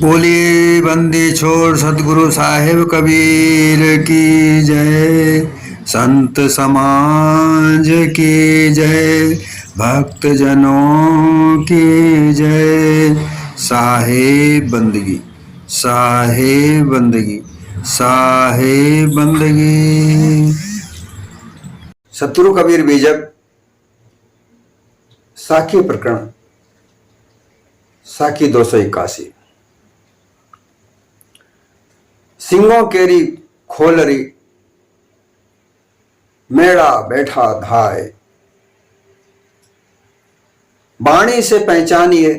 बोलिए बंदी छोड़ सतगुरु साहिब कबीर की जय। संत समाज की जय। भक्त जनों की जय। साहिब बंदगी, साहिब बंदगी, साहिब बंदगी। सतगुरु कबीर बीजक साखी प्रकरण साखी 281। सिंगों केरी खोलरी मेड़ा बैठा धाय। बाणी से पहचानिए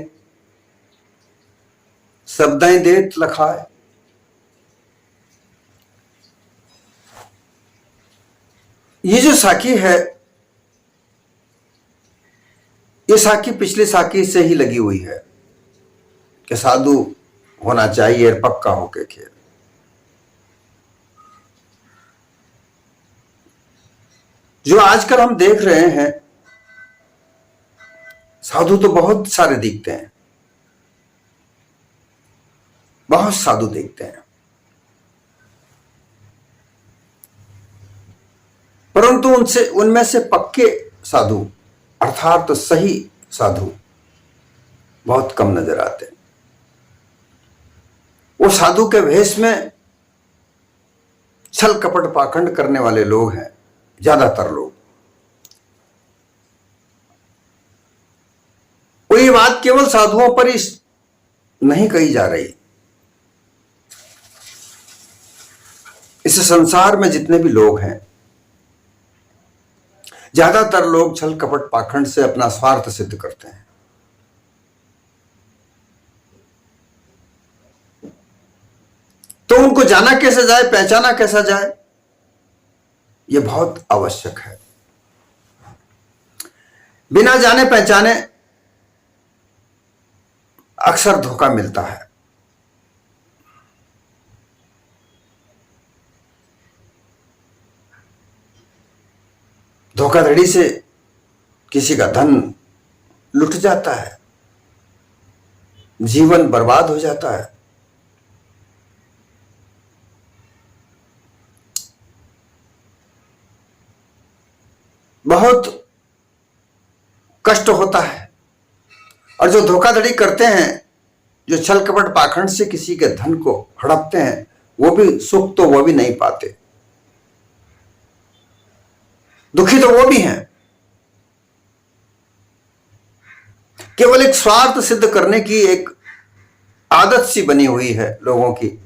शब्दें देत लखाए। ये जो साखी है, ये साखी पिछली साखी से ही लगी हुई है कि साधु होना चाहिए पक्का होके खेल। जो आजकल हम देख रहे हैं, साधु तो बहुत सारे दिखते हैं, बहुत साधु दिखते हैं, परंतु उनमें से पक्के साधु अर्थात तो सही साधु बहुत कम नजर आते हैं। वो साधु के वेश में छल कपट पाखंड करने वाले लोग हैं ज्यादातर लोग। वो ये बात केवल साधुओं पर ही नहीं कही जा रही, इस संसार में जितने भी लोग हैं, ज्यादातर लोग छल कपट पाखंड से अपना स्वार्थ सिद्ध करते हैं। तो उनको जाना कैसे जाए, पहचाना कैसा जाए, यह बहुत आवश्यक है। बिना जाने पहचाने अक्सर धोखा मिलता है। धोखाधड़ी से किसी का धन लुट जाता है, जीवन बर्बाद हो जाता है। बहुत कष्ट होता है। और जो धोखाधड़ी करते हैं, जो छल कपट पाखंड से किसी के धन को हड़पते हैं, वो भी सुख तो वो भी नहीं पाते, दुखी तो वो भी हैं। केवल एक स्वार्थ सिद्ध करने की एक आदत सी बनी हुई है लोगों की।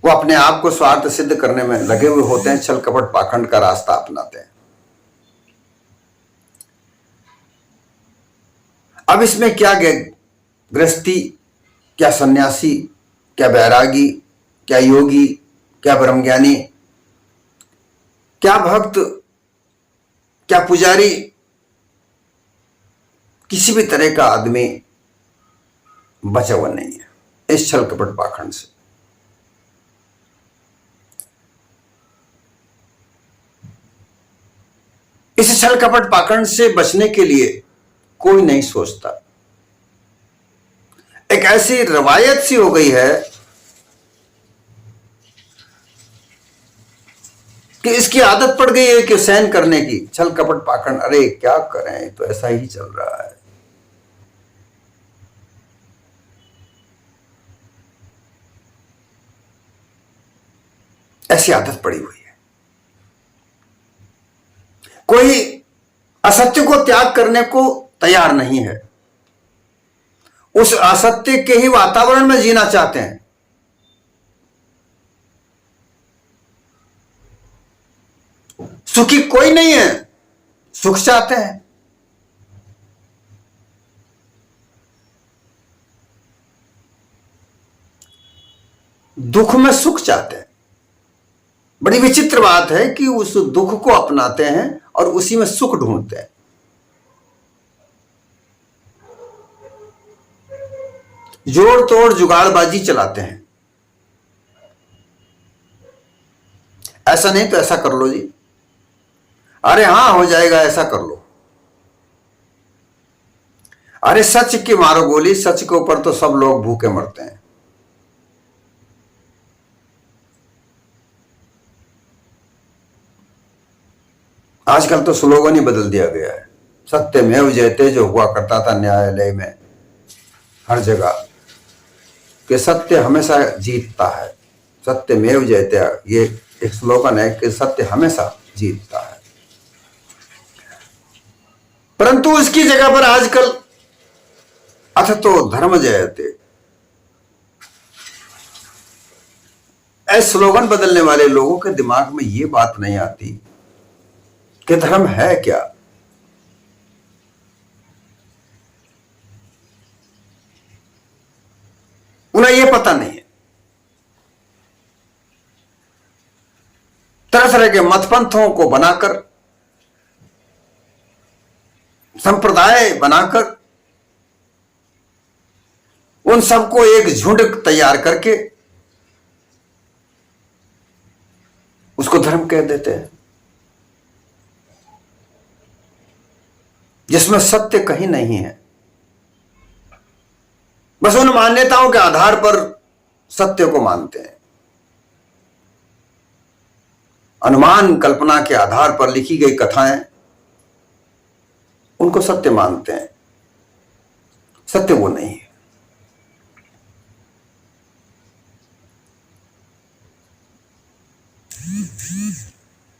वो अपने आप को स्वार्थ सिद्ध करने में लगे हुए होते हैं, छल कपट पाखंड का रास्ता अपनाते हैं। अब इसमें क्या गृहस्थी, क्या सन्यासी, क्या बैरागी, क्या योगी, क्या ब्रह्मज्ञानी, क्या भक्त, क्या पुजारी, किसी भी तरह का आदमी बचा हुआ नहीं है इस छल कपट पाखंड से। इस छल कपट पाखंड से बचने के लिए कोई नहीं सोचता। एक ऐसी रवायत सी हो गई है कि इसकी आदत पड़ गई है कि सहन करने की, छल कपट पाखंड। अरे क्या करें, तो ऐसा ही चल रहा है। ऐसी आदत पड़ी हुई है। कोई असत्य को त्याग करने को तैयार नहीं है, उस असत्य के ही वातावरण में जीना चाहते हैं। सुखी कोई नहीं है, सुख चाहते हैं। दुख में सुख चाहते हैं। बड़ी विचित्र बात है कि उस दुख को अपनाते हैं और उसी में सुख ढूंढते हैं। जोड़ तोड़ जुगाड़बाजी चलाते हैं। ऐसा नहीं तो ऐसा कर लो जी, अरे हां हो जाएगा, ऐसा कर लो। अरे सच की मारो गोली, सच के ऊपर तो सब लोग भूखे मरते हैं। आजकल तो स्लोगन ही बदल दिया गया है, सत्यमेव जयते, जो हुआ करता था न्यायालय में हर जगह कि सत्य हमेशा जीतता है। सत्यमेव जयते, ये एक स्लोगन है कि सत्य हमेशा जीतता है। परंतु उसकी जगह पर आजकल अथ तो धर्म जयते, ऐसे स्लोगन बदलने वाले लोगों के दिमाग में ये बात नहीं आती कि धर्म है क्या। उन्हें यह पता नहीं है। तरह तरह के मतपंथों को बनाकर, संप्रदाय बनाकर, उन सबको एक झुंड तैयार करके उसको धर्म कह देते हैं, जिसमें सत्य कहीं नहीं है। बस उन मान्यताओं के आधार पर सत्य को मानते हैं, अनुमान कल्पना के आधार पर लिखी गई कथाएं, उनको सत्य मानते हैं। सत्य वो नहीं है।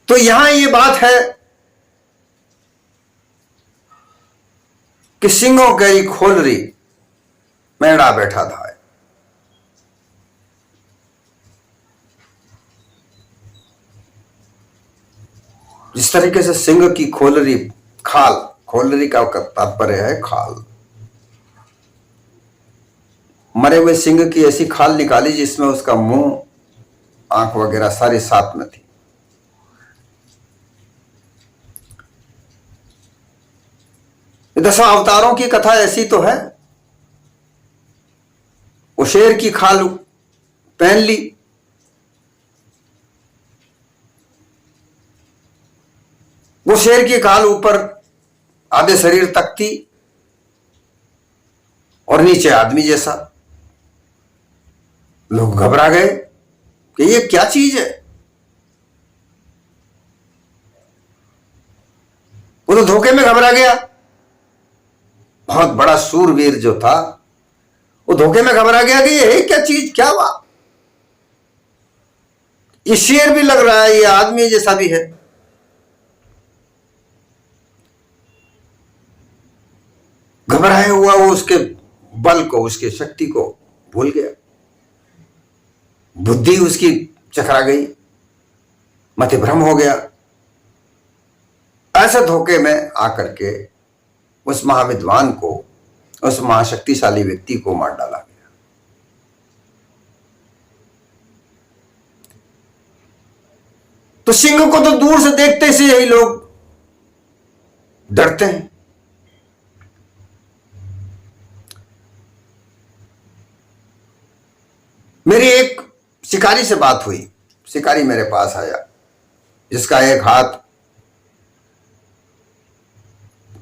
तो यहां ये बात है कि सिंहों गई खोलरी, मेढ़ा बैठा था। जिस तरीके से सिंह की खोलरी, खाल, खोलरी का तात्पर्य है खाल, मरे हुए सिंह की ऐसी खाल निकाली जिसमें उसका मुंह, आंख वगैरह सारी साथ में थी। दसों अवतारों की कथा ऐसी तो है। वो शेर की खाल पहन ली, वो शेर की खाल ऊपर आधे शरीर तक थी और नीचे आदमी जैसा। लोग घबरा गए कि ये क्या चीज है। वो तो धोखे में घबरा गया। बहुत बड़ा सूरवीर जो था वो धोखे में घबरा गया कि ये क्या चीज, क्या हुआ, ये शेर भी लग रहा है, ये आदमी जैसा भी है। घबराया हुआ वो उसके बल को, उसकी शक्ति को भूल गया। बुद्धि उसकी चकरा गई, मतिभ्रम हो गया। ऐसे धोखे में आकर के उस महाविद्वान को, उस महाशक्तिशाली व्यक्ति को मार डाला गया। तो सिंह को तो दूर से देखते से यही लोग डरते हैं। मेरी एक शिकारी से बात हुई। शिकारी मेरे पास आया जिसका एक हाथ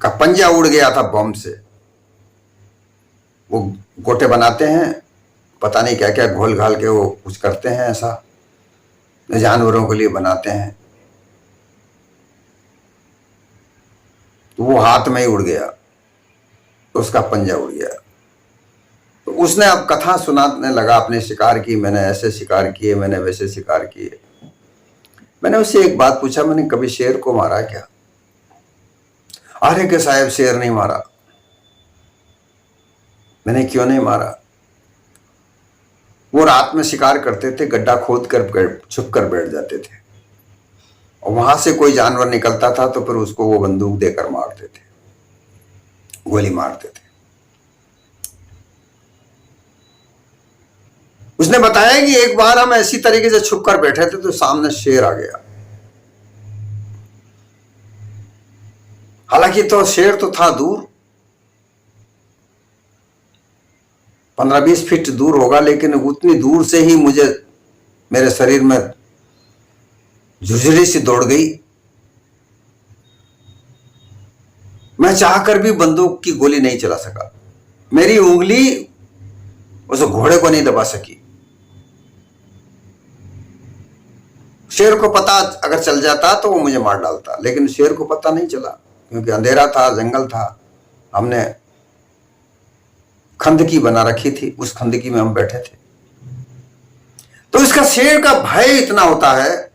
का पंजा उड़ गया था बम से। वो गोटे बनाते हैं, पता नहीं क्या क्या घोल घाल के वो कुछ करते हैं, ऐसा जानवरों के लिए बनाते हैं। तो वो हाथ में ही उड़ गया, तो उसका पंजा उड़ गया। तो उसने अब कथा सुनाने लगा अपने शिकार की, मैंने ऐसे शिकार किए, मैंने वैसे शिकार किए। मैंने उससे एक बात पूछा, मैंने कभी शेर को मारा क्या? अरे के साहब शेर नहीं मारा। मैंने क्यों नहीं मारा? वो रात में शिकार करते थे, गड्ढा खोद कर छुप कर बैठ जाते थे और वहां से कोई जानवर निकलता था तो फिर उसको वो बंदूक देकर मारते थे, गोली मारते थे। उसने बताया कि एक बार हम ऐसी तरीके से छुप कर बैठे थे तो सामने शेर आ गया। हालांकि तो शेर तो था दूर, 15-20 फीट दूर होगा, लेकिन उतनी दूर से ही मुझे, मेरे शरीर में झुरझुरी सी दौड़ गई। मैं चाहकर भी बंदूक की गोली नहीं चला सका। मेरी उंगली उस घोड़े को नहीं दबा सकी। शेर को पता अगर चल जाता तो वो मुझे मार डालता, लेकिन शेर को पता नहीं चला क्योंकि अंधेरा था, जंगल था। हमने खंदकी बना रखी थी, उस खंदकी में हम बैठे थे। तो इसका शेर का भय इतना होता है,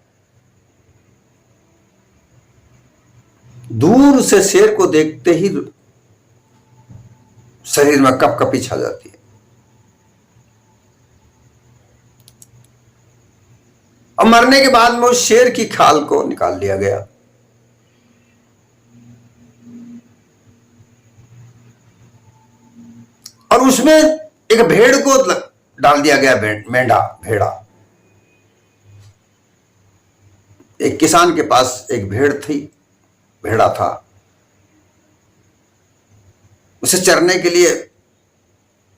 दूर से शेर को देखते ही शरीर में कपकपी छा जाती है। अब मरने के बाद में उस शेर की खाल को निकाल लिया गया। और उसमें एक भेड़ को डाल दिया गया, भेड़ा। एक किसान के पास एक भेड़ा था। उसे चरने के लिए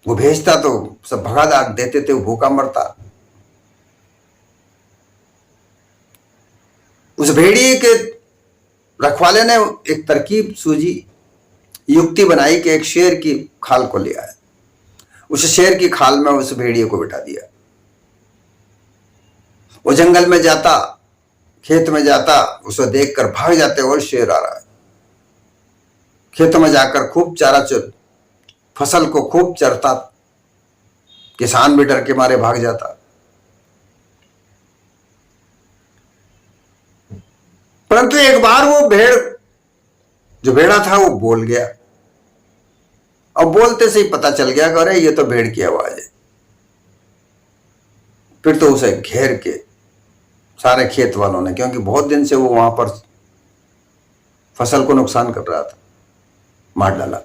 वो भेजता तो सब भगा देते थे, वो भूखा मरता। उस भेड़िए के रखवाले ने एक तरकीब सूझी, युक्ति बनाई कि एक शेर की खाल को ले आए। उस शेर की खाल में उस भेड़िए को बिठा दिया। वो जंगल में जाता, खेत में जाता, उसे देखकर भाग जाते, और शेर आ रहा है। खेतों में जाकर खूब फसल को खूब चरता। किसान भी डर के मारे भाग जाता। परंतु एक बार वो भेड़ा था वो बोल गया, और बोलते से ही पता चल गया कि अरे ये तो भेड़ की आवाज है। फिर तो उसे घेर के सारे खेत वालों ने, क्योंकि बहुत दिन से वो वहां पर फसल को नुकसान कर रहा था, मार डाला।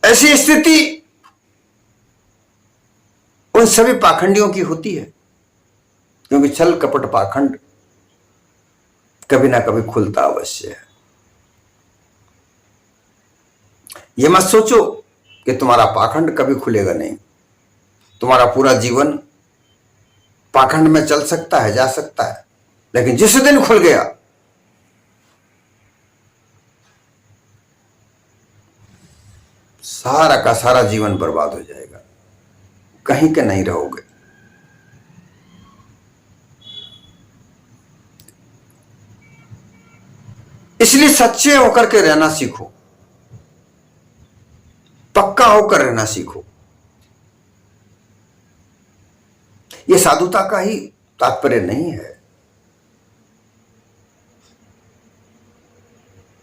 ऐसी स्थिति उन सभी पाखंडियों की होती है, क्योंकि छल कपट पाखंड कभी ना कभी खुलता अवश्य है। यह मत सोचो कि तुम्हारा पाखंड कभी खुलेगा नहीं। तुम्हारा पूरा जीवन पाखंड में चल सकता है, जा सकता है, लेकिन जिस दिन खुल गया, सारा का सारा जीवन बर्बाद हो जाएगा, कहीं के नहीं रहोगे। इसलिए सच्चे होकर के रहना सीखो, पक्का होकर रहना सीखो। यह साधुता का ही तात्पर्य नहीं है।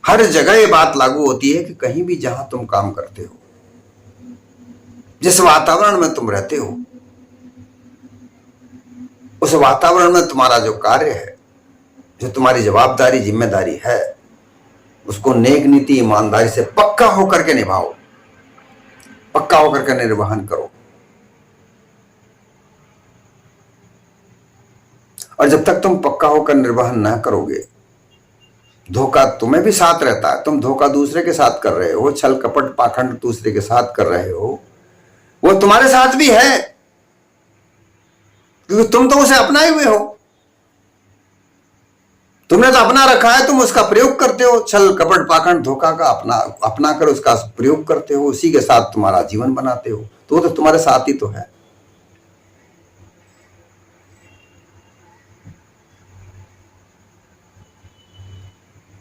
हर जगह यह बात लागू होती है कि कहीं भी जहां तुम काम करते हो, जिस वातावरण में तुम रहते हो, उस वातावरण में तुम्हारा जो कार्य है, जो तुम्हारी जवाबदारी जिम्मेदारी है, उसको नेक नीति ईमानदारी से पक्का होकर के निभाओ, पक्का होकर के निर्वहन करो। और जब तक तुम पक्का होकर निर्वहन ना करोगे, धोखा तुम्हें भी साथ रहता है। तुम धोखा दूसरे के साथ कर रहे हो, छल कपट पाखंड दूसरे के साथ कर रहे हो, वो तुम्हारे साथ भी है, क्योंकि तुम तो उसे अपनाए हुए हो। तुमने तो अपना रखा है, तुम उसका प्रयोग करते हो। छल कपट पाखंड धोखा का अपना कर उसका प्रयोग करते हो, उसी के साथ तुम्हारा जीवन बनाते हो। तो वो तो तुम्हारे साथ ही तो है।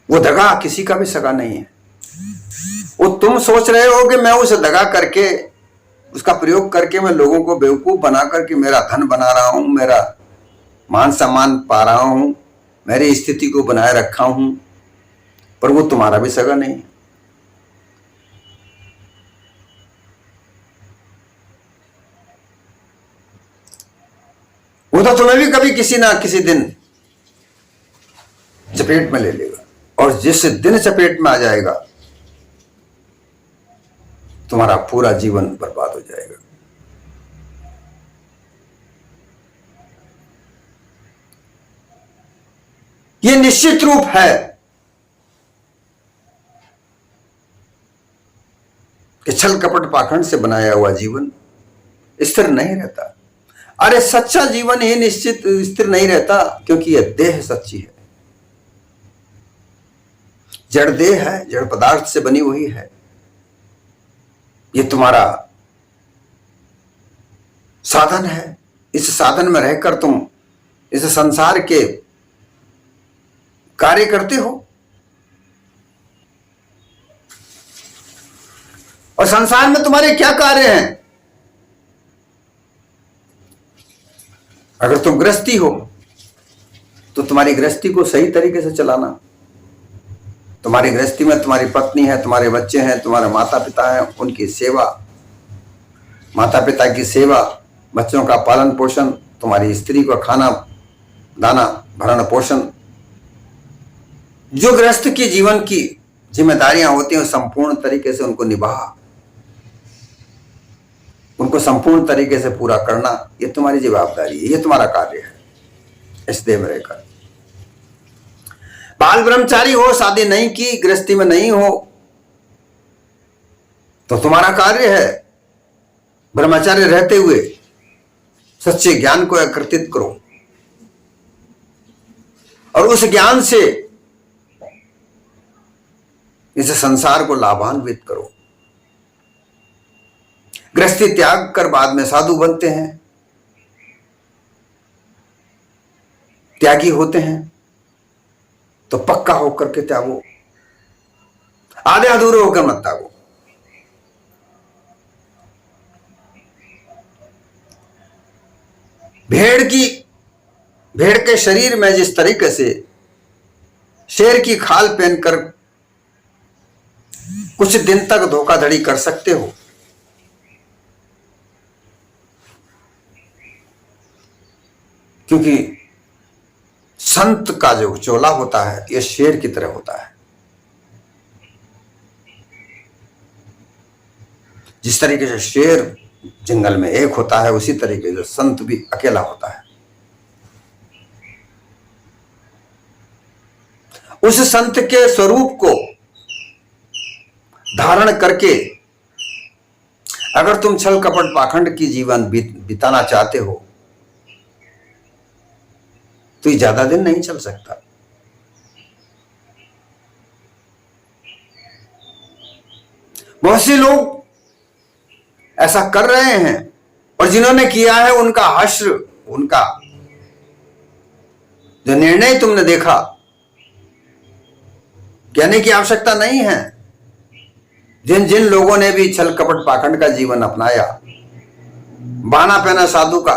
वो दगा किसी का भी सगा नहीं है। वो तुम सोच रहे हो कि मैं उसे दगा करके, उसका प्रयोग करके मैं लोगों को बेवकूफ बना करके मेरा धन बना रहा हूं, मेरा मान सम्मान पा रहा हूं, मेरी स्थिति को बनाए रखा हूं, पर वो तुम्हारा भी सगा नहीं है। वो तो तुम्हें भी कभी किसी ना किसी दिन चपेट में ले लेगा, और जिस दिन चपेट में आ जाएगा, तुम्हारा पूरा जीवन बर्बाद हो जाएगा। यह निश्चित रूप है कि छल कपट पाखंड से बनाया हुआ जीवन स्थिर नहीं रहता। अरे सच्चा जीवन ही निश्चित स्थिर नहीं रहता, क्योंकि यह देह सच्ची है। जड़ देह है, जड़ पदार्थ से बनी हुई है। ये तुम्हारा साधन है। इस साधन में रहकर तुम इस संसार के कार्य करते हो। और संसार में तुम्हारे क्या कार्य हैं? अगर तुम गृहस्थी हो तो तुम्हारी गृहस्थी को सही तरीके से चलाना। तुम्हारी गृहस्थी में तुम्हारी पत्नी है, तुम्हारे बच्चे हैं, तुम्हारे माता पिता हैं, उनकी सेवा, माता पिता की सेवा, बच्चों का पालन पोषण, तुम्हारी स्त्री को खाना दाना भरण पोषण, जो गृहस्थ की जीवन की जिम्मेदारियां होती हैं संपूर्ण तरीके से उनको निभा, उनको संपूर्ण तरीके से पूरा करना, ये तुम्हारी जवाबदारी है, ये तुम्हारा कार्य है इस देह में रहकर। बाल ब्रह्मचारी हो, शादी नहीं की, गृहस्थी में नहीं हो, तो तुम्हारा कार्य है ब्रह्मचार्य रहते हुए सच्चे ज्ञान को एकत्रित करो और उस ज्ञान से इस संसार को लाभान्वित करो। गृहस्थी त्याग कर बाद में साधु बनते हैं, त्यागी होते हैं, तो पक्का होकर के त्यागो, आधे अधूरे होकर मत त्यागो। भेड़ के शरीर में जिस तरीके से शेर की खाल पहनकर कुछ दिन तक धोखाधड़ी कर सकते हो, क्योंकि संत का जो चोला होता है यह शेर की तरह होता है। जिस तरीके से शेर जंगल में एक होता है, उसी तरीके से संत भी अकेला होता है। उस संत के स्वरूप को धारण करके अगर तुम छल कपट पाखंड की जीवन बिताना चाहते हो तो ये ज्यादा दिन नहीं चल सकता। बहुत से लोग ऐसा कर रहे हैं और जिन्होंने किया है उनका हश्र, उनका जो निर्णय तुमने देखा, कहने की आवश्यकता नहीं है। जिन जिन लोगों ने भी छल कपट पाखंड का जीवन अपनाया, बाना पहना साधु का,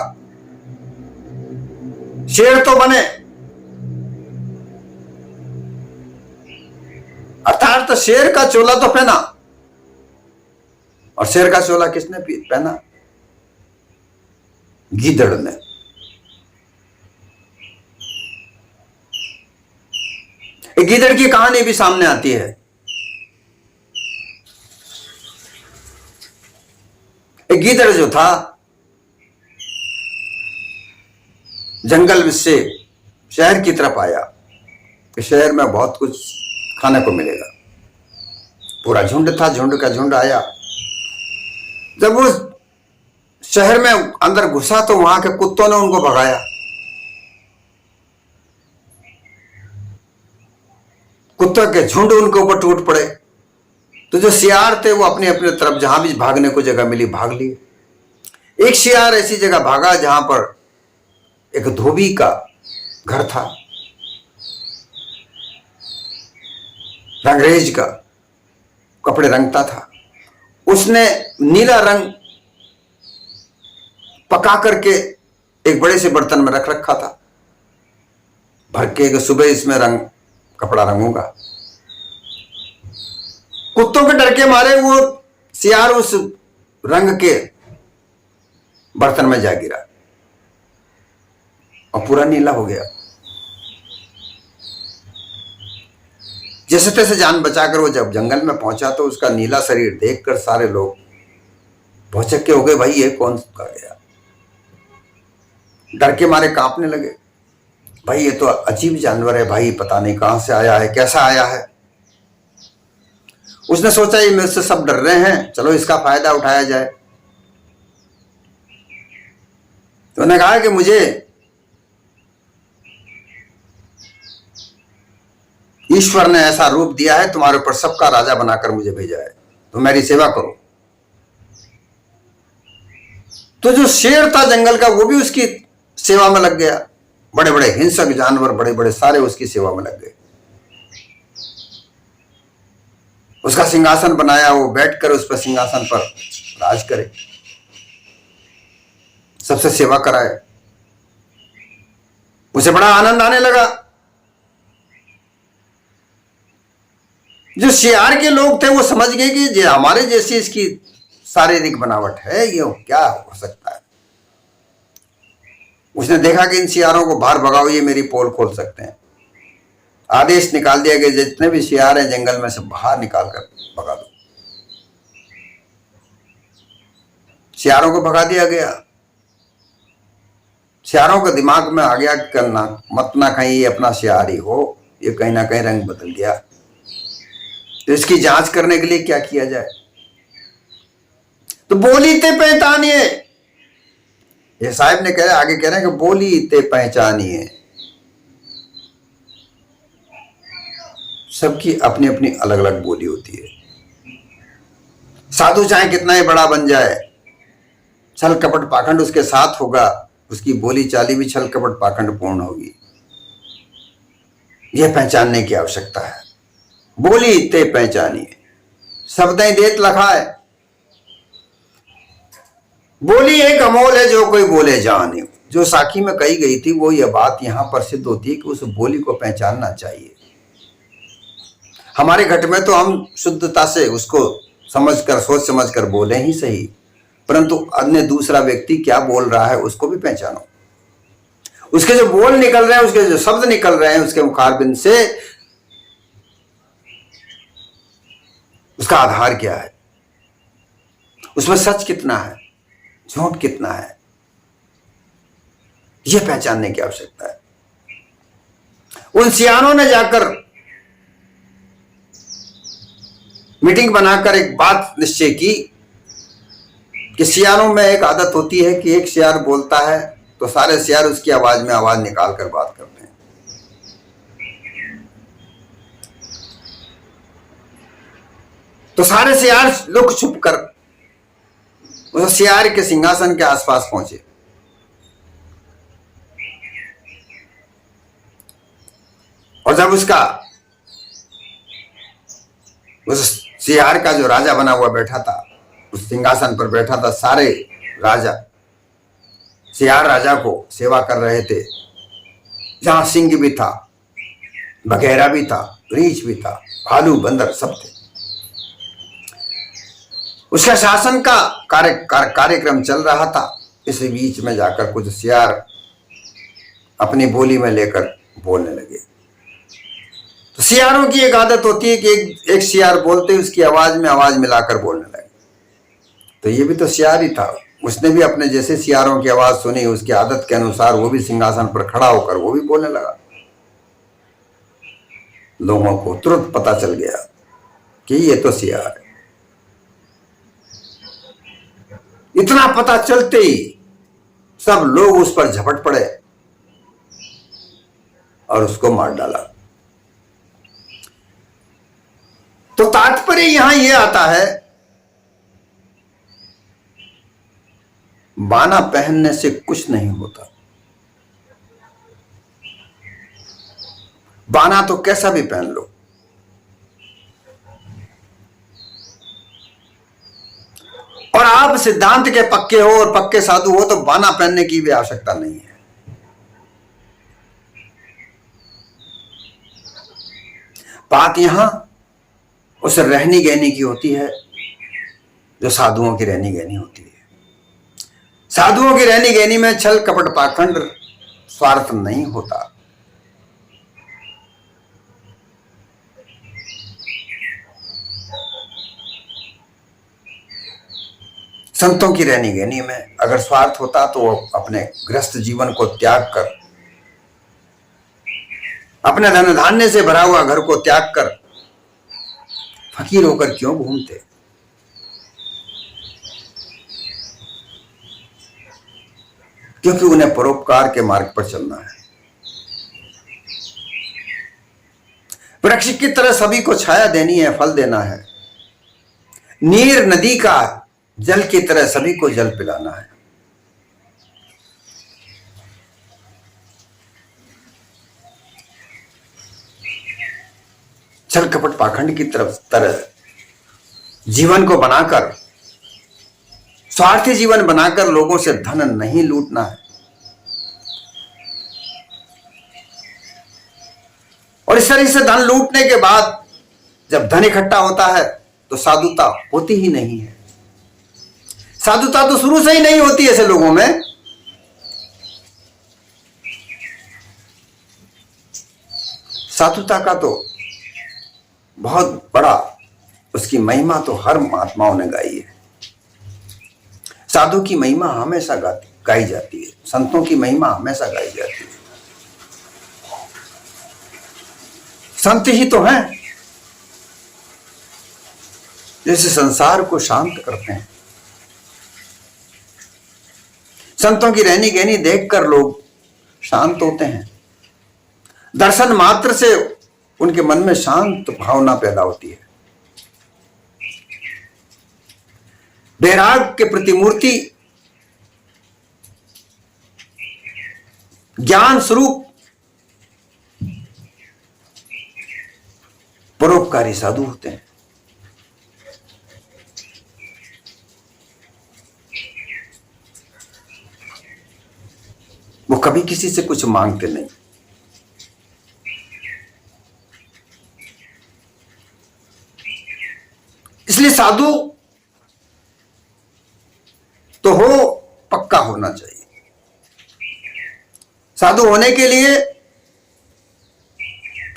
शेर तो बने, अर्थात तो शेर का चोला तो पहना। और शेर का चोला किसने पहना? गीदड़ ने। एक गीदड़ की कहानी भी सामने आती है। एक गीदड़ जो था जंगल से शहर की तरफ आया कि शहर में बहुत कुछ खाने को मिलेगा। पूरा झुंड था, झुंड का झुंड आया। जब वो शहर में अंदर घुसा तो वहां के कुत्तों ने उनको भगाया। कुत्तों के झुंड उनके ऊपर टूट पड़े। तो जो सियार थे वो अपने अपने तरफ जहां भी भागने को जगह मिली भाग लिए। एक सियार ऐसी जगह भागा जहां पर एक धोबी का घर था, रंगरेज का, कपड़े रंगता था। उसने नीला रंग पका करके एक बड़े से बर्तन में रख रखा था, भर के सुबह इसमें रंग कपड़ा रंगूंगा। कुत्तों के डर के मारे वो सियार उस रंग के बर्तन में जा गिरा और पूरा नीला हो गया। जैसे तैसे जान बचाकर वो जब जंगल में पहुंचा तो उसका नीला शरीर देखकर सारे लोग भौचक्के हो गए, भाई ये कौन कर गया। डर के मारे कांपने लगे, भाई ये तो अजीब जानवर है, भाई पता नहीं कहां से आया है, कैसा आया है। उसने सोचा ये मेरे से सब डर रहे हैं, चलो इसका फायदा उठाया जाए। तो उन्होंने कहा कि मुझे ईश्वर ने ऐसा रूप दिया है, तुम्हारे ऊपर सबका राजा बनाकर मुझे भेजा है, तो मेरी सेवा करो। तो जो शेर था जंगल का वो भी उसकी सेवा में लग गया। बड़े बड़े हिंसक जानवर, बड़े बड़े सारे उसकी सेवा में लग गए। उसका सिंहासन बनाया, वो बैठकर उस पर सिंहासन पर राज करे, सबसे सेवा कराए। उसे बड़ा आनंद आने लगा। जो शियार के लोग थे वो समझ गए कि जो हमारे जैसी इसकी शारीरिक बनावट है, ये क्या हो सकता है। उसने देखा कि इन शियारों को बाहर भगाओ, ये मेरी पोल खोल सकते हैं। आदेश निकाल दिया कि जितने भी शियार हैं जंगल में से बाहर निकाल कर भगा दो। शियारों को भगा दिया गया। शियारों के दिमाग में आ गया करना मत ना कहीं ये अपना शियार ही हो, ये कहीं ना कहीं रंग बदल गया। तो इसकी जांच करने के लिए क्या किया जाए। तो बोली ते पहचानिए, ये साहब ने आगे कह रहे हैं कि बोली ते पहचानिए। सबकी अपनी अपनी अलग अलग बोली होती है। साधु चाहे कितना ही बड़ा बन जाए, छल कपट पाखंड उसके साथ होगा, उसकी बोली चाली भी छल कपट पाखंड पूर्ण होगी। यह पहचानने की आवश्यकता है। बोली ते पहचानिए, शब्द देत लखाए। बोली एक अमोल है जो कोई बोले जाने। जो साखी में कही गई थी वो यह बात यहां पर सिद्ध होती है कि उस बोली को पहचानना चाहिए। हमारे घट में तो हम शुद्धता से उसको समझकर, सोच समझकर बोले ही सही, परंतु अन्य दूसरा व्यक्ति क्या बोल रहा है उसको भी पहचानो। उसके जो बोल निकल रहे हैं, उसके जो शब्द निकल रहे हैं उसके मुखारबिंद से, उसका आधार क्या है, उसमें सच कितना है, झूठ कितना है, यह पहचानने की आवश्यकता है। उन सियानों ने जाकर मीटिंग बनाकर एक बात निश्चय की कि सियारों में एक आदत होती है कि एक सियार बोलता है तो सारे सियार उसकी आवाज में आवाज निकाल कर बात करते हैं। तो सारे सियार लुक छुप कर उस सियार के सिंहासन के आसपास पहुंचे। और जब उस सियार का जो राजा बना हुआ बैठा था, उस सिंहासन पर बैठा था, सारे राजा सियार राजा को सेवा कर रहे थे। जहां सिंह भी था, बघेरा भी था, रीछ भी था, भालू बंदर सब थे। उसका शासन का कार्यक्रम चल रहा था। इस बीच में जाकर कुछ सियार अपनी बोली में लेकर बोलने लगे। तो सियारों की एक आदत होती है कि एक सियार बोलते उसकी आवाज में आवाज मिलाकर बोलने लगे। तो ये भी तो सियार ही था, उसने भी अपने जैसे सियारों की आवाज सुनी, उसकी आदत के अनुसार वो भी सिंहासन पर खड़ा होकर वो भी बोलने लगा। लोगों को तुरंत पता चल गया कि ये तो सियार है। इतना पता चलते ही सब लोग उस पर झपट पड़े और उसको मार डाला। तो तात्पर्य यहां यह आता है, बाना पहनने से कुछ नहीं होता। बाना तो कैसा भी पहन लो, और आप सिद्धांत के पक्के हो और पक्के साधु हो तो बाना पहनने की भी आवश्यकता नहीं है। बात यहां उस रहनी गहनी की होती है जो साधुओं की रहनी गहनी होती है। साधुओं की रहनी गहनी में छल कपट पाखंड स्वार्थ नहीं होता। संतों की रहनी गहनी में अगर स्वार्थ होता तो वो अपने गृहस्थ जीवन को त्याग कर, अपने धन धान्य से भरा हुआ घर को त्याग कर फकीर होकर क्यों घूमते। क्योंकि उन्हें परोपकार के मार्ग पर चलना है। वृक्ष की तरह सभी को छाया देनी है, फल देना है। नीर नदी का जल की तरह सभी को जल पिलाना है। छल कपट पाखंड की तरह जीवन को बनाकर, स्वार्थी जीवन बनाकर लोगों से धन नहीं लूटना है। और इस तरह से धन लूटने के बाद जब धन इकट्ठा होता है तो साधुता होती ही नहीं है। साधुता तो शुरू से ही नहीं होती ऐसे लोगों में। साधुता का तो बहुत बड़ा, उसकी महिमा तो हर महात्माओं ने गाई है। साधु की महिमा हमेशा गाई जाती है, संतों की महिमा हमेशा गाई जाती है। संत ही तो हैं जैसे संसार को शांत करते हैं। संतों की रहनी गहनी देखकर लोग शांत होते हैं। दर्शन मात्र से उनके मन में शांत भावना पैदा होती है। वैराग के प्रतिमूर्ति ज्ञान स्वरूप परोपकारी साधु होते हैं। वो कभी किसी से कुछ मांगते नहीं। इसलिए साधु तो हो, पक्का होना चाहिए। साधु होने के लिए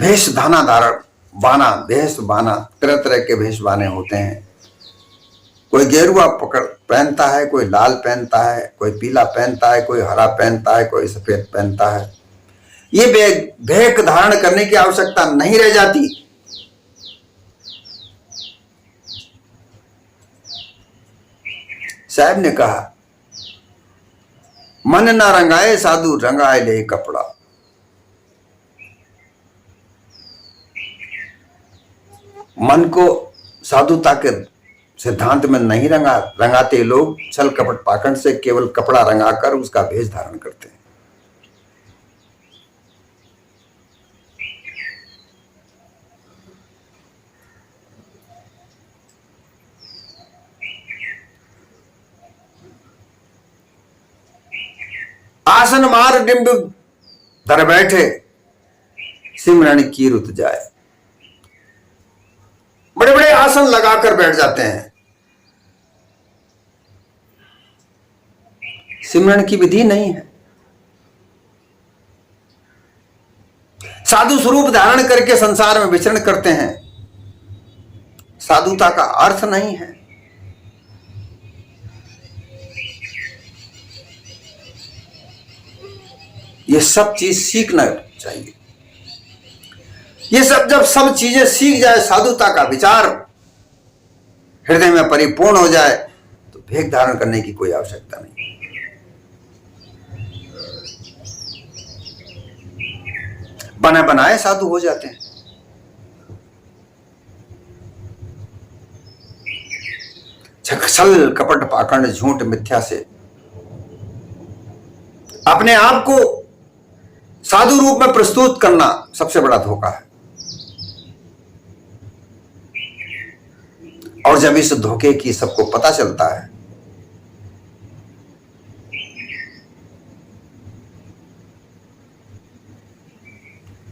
भेष धाना धारण बाना, भेष बाना, तरह तरह के भेष बाने होते हैं। कोई गेरुआ पहनता है, कोई लाल पहनता है, कोई पीला पहनता है, कोई हरा पहनता है, कोई सफेद पहनता है। ये भेष धारण करने की आवश्यकता नहीं रह जाती। साहब ने कहा, मन ना रंगाए साधु रंगाए ले कपड़ा। मन को साधुता के सिद्धांत में नहीं रंगाते लोग। छल कपट पाखंड से केवल कपड़ा रंगाकर उसका भेष धारण करते हैं। आसन मार डिंब धर बैठे सिमरन की रुत जाए। बड़े बड़े आसन लगाकर बैठ जाते हैं। सिमरन की विधि नहीं है। साधु स्वरूप धारण करके संसार में विचरण करते हैं। साधुता का अर्थ नहीं है। ये सब चीज सीखना चाहिए। ये जब सब चीजें सीख जाए, साधुता का विचार हृदय में परिपूर्ण हो जाए, तो भेष धारण करने की कोई आवश्यकता नहीं। बने बनाए साधु हो जाते हैं। छल कपट पाखंड झूठ मिथ्या से अपने आप को साधु रूप में प्रस्तुत करना सबसे बड़ा धोखा है। और जब इस धोखे की सबको पता चलता है,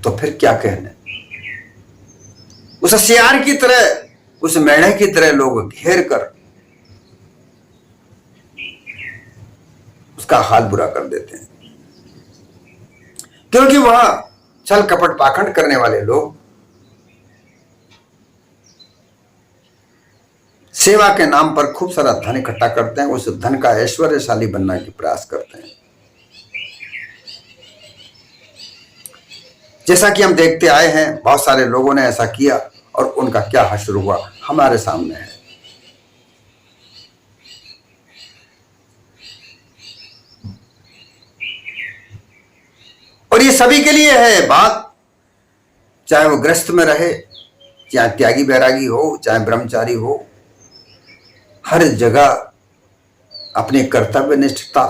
तो फिर क्या कहने। उस सियार की तरह, उस मेढ़े की तरह लोग घेर कर उसका हाल बुरा कर देते हैं। क्योंकि वह छल कपट पाखंड करने वाले लोग सेवा के नाम पर खूब सारा धन इकट्ठा करते हैं। उस धन का ऐश्वर्यशाली बनने की प्रयास करते हैं। जैसा कि हम देखते आए हैं, बहुत सारे लोगों ने ऐसा किया और उनका क्या हश्र हुआ हमारे सामने है। और ये सभी के लिए है बात। चाहे वो गृहस्थ में रहे, चाहे त्यागी बैरागी हो, चाहे ब्रह्मचारी हो, हर जगह अपनी कर्तव्य निष्ठता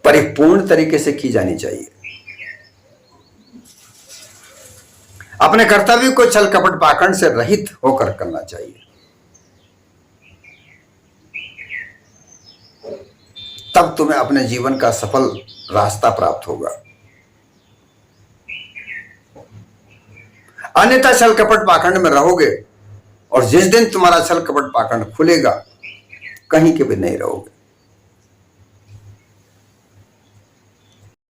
परिपूर्ण तरीके से की जानी चाहिए। अपने कर्तव्य को छल कपट पाखंड से रहित होकर करना चाहिए। तब तुम्हें अपने जीवन का सफल रास्ता प्राप्त होगा। अन्यथा छल कपट पाखंड में रहोगे और जिस दिन तुम्हारा छल कपट पाखंड खुलेगा, कहीं के भी नहीं रहोगे।